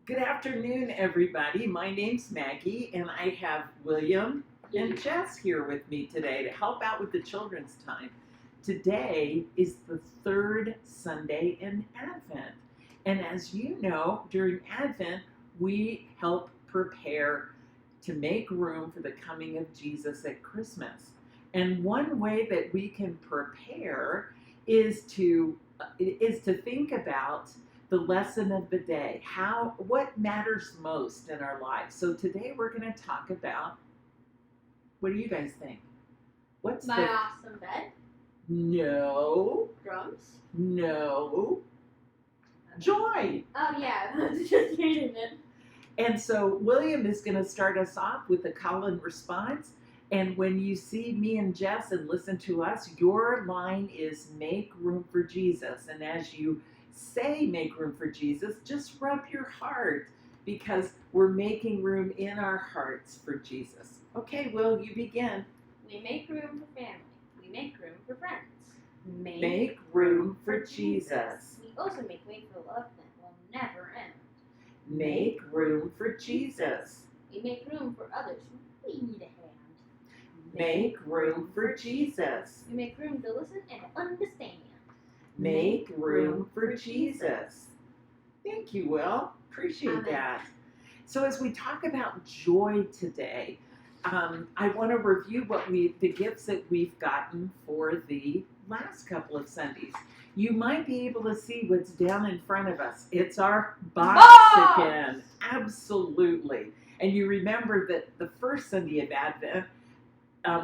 Good afternoon, everybody. My name's Maggie, and I have William and Jess here with me today to help out with the children's time. Today is the third Sunday in Advent. And as you know, during Advent, we help prepare to make room for the coming of Jesus at Christmas. And one way that we can prepare is to think about the lesson of the day, what matters most in our lives. So today we're going to talk about, what do you guys think? What's my awesome bed? No. Drums? No. Joy. Oh yeah, I was just reading it. And so William is going to start us off with the Colin Response. And when you see me and Jess and listen to us, your line is make room for Jesus. And as you say make room for Jesus, just rub your heart, because we're making room in our hearts for Jesus. Okay, Will, you begin. We make room for family. We make room for friends. Make room for Jesus. We also make way for love that will never end. Make room for Jesus. We make room for others who really need a hand. Make room for Jesus. We make room to listen and understand. Make room for Jesus. Thank you, Will. Appreciate that. So as we talk about joy today, I want to review the gifts that we've gotten for the last couple of Sundays. You might be able to see what's down in front of us. It's our box again. Absolutely. And you remember that the first Sunday of Advent,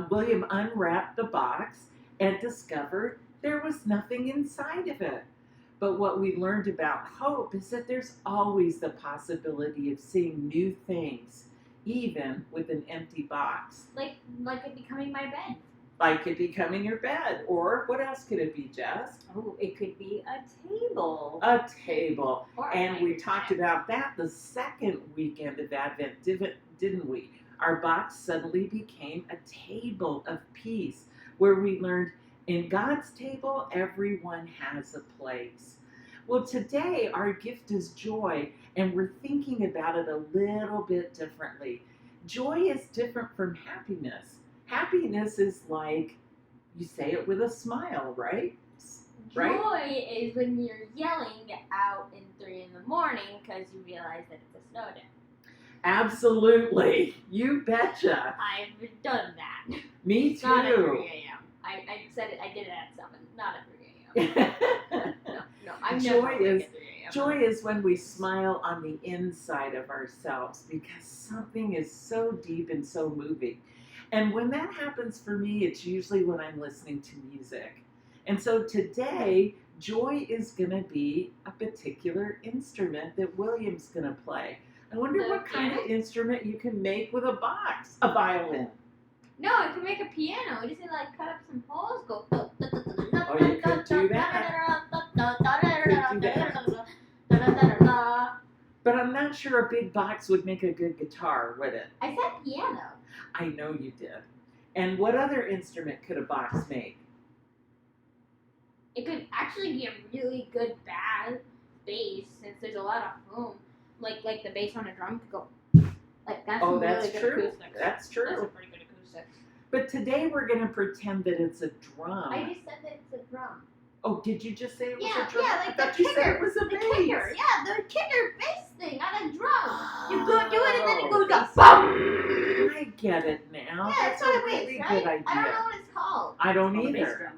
William unwrapped the box and discovered there was nothing inside of it. But what we learned about hope is that there's always the possibility of seeing new things, even with an empty box. Like it becoming my bed. Like it becoming your bed. Or what else could it be, Jess? Oh, it could be a table. A table. Or And we talked about that the second weekend of Advent, didn't we? Our box suddenly became a table of peace, where we learned in God's table, everyone has a place. Well, today our gift is joy, and we're thinking about it a little bit differently. Joy is different from happiness. Happiness is like, you say it with a smile, right? Joy is when you're yelling out in 3 in the morning because you realize that it's a snow day. Absolutely. You betcha. I've done that. Me too. Not at 3 a.m. I did it at 7, not at 3 a.m. No, I'm never awake at 3 a.m. Joy is when we smile on the inside of ourselves, because something is so deep and so moving. And when that happens for me, it's usually when I'm listening to music. And so today, joy is going to be a particular instrument that William's going to play. I wonder what kind of instrument you can make with a box. A violin. No, I can make a piano. We just need to cut up some holes, go. Oh, you could do that. But I'm not sure a big box would make a good guitar, would it? I said piano. I know you did. And what other instrument could a box make? It could actually be a really good bass, since there's a lot of boom. Like the bass on a drum could go. That's Oh, some that's really good true. acoustics. That's true. That's a pretty good acoustics. But today we're going to pretend that it's a drum. I just said that it's a drum. Oh, did you just say it was Yeah, a drum? yeah, I like thought the you said kicker. it was a The bass. kicker, yeah, the kicker bass thing on a drum. You go do it and then it Oh, goes that's- boom. I get it now. Yeah, That's that's what a it means, really right? good idea. I don't know what it's called. I don't Called a bass either. drum.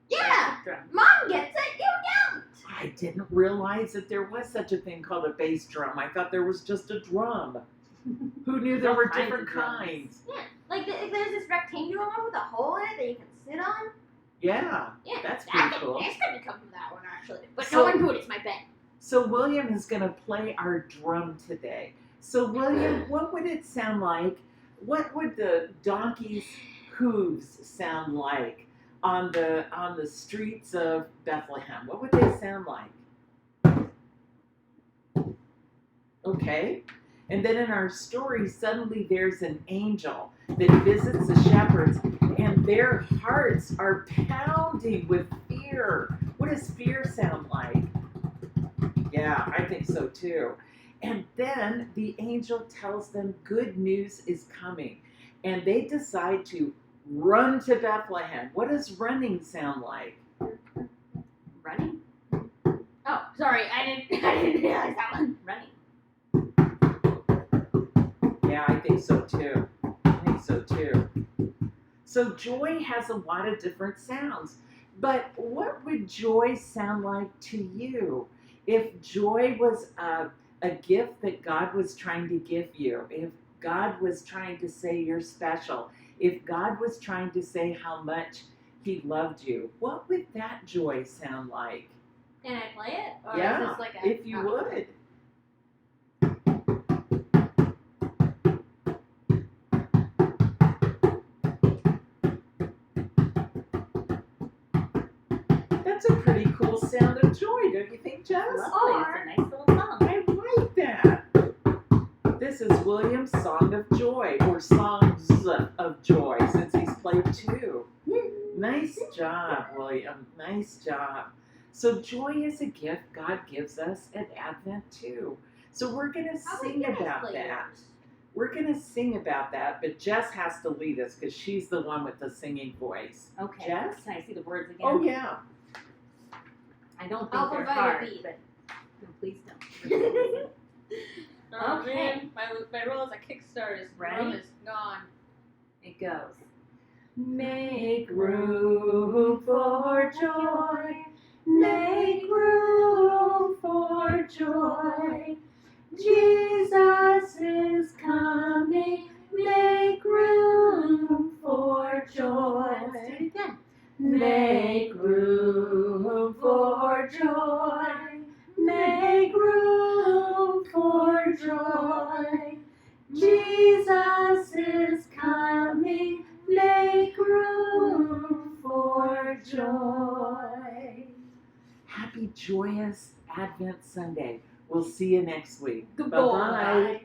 Yeah, Drum. Mom gets it, you don't. I didn't realize that there was such a thing called a bass drum. I thought there was just a drum. Who knew there All were kinds different of drums. kinds? Yeah, there's this rectangular one with a hole in it that you can sit on. Yeah, Yeah, that's that pretty could- cool. This could come from that one actually, but So- no one put it. It's my bed. So William is going to play our drum today. So William, what would it sound like? What would the donkey's hooves sound like on the streets of Bethlehem? What would they sound like? Okay. And then in our story, suddenly there's an angel that visits the shepherds, and their hearts are pounding with fear. What does fear sound like? Yeah, I think so too. And then the angel tells them good news is coming. And they decide to run to Bethlehem. What does running sound like? Running? Oh, sorry, I didn't realize that one. Running. Yeah, I think so too. I think so too. So joy has a lot of different sounds. But what would joy sound like to you? If joy was a gift that God was trying to give you, if God was trying to say you're special, if God was trying to say how much He loved you, what would that joy sound like? Can I play it? Or Yeah, is this like a, if you would. That's a pretty cool sound of joy, don't you think, Jess? Lovely. It's a nice little song. I like that. This is William's Song of Joy, or Songs of Joy, since he's played two. Nice job, William. Nice job. So joy is a gift God gives us at Advent too. So we're going to sing about that. We're going to sing about that, but Jess has to lead us because she's the one with the singing voice. Okay. Jess? Can I see the words again? Oh, yeah. I don't I'll think they're provide a hard, beat. but no, please don't. Oh Okay. man, my role as a kickstart is Ready? is gone. It goes. Make room for joy. Make room for joy. Jesus is coming. Make room for joy. Make room for joy. Make room for joy. Jesus is coming. Make room for joy. Happy, joyous Advent Sunday. We'll see you next week. Goodbye. Bye-bye.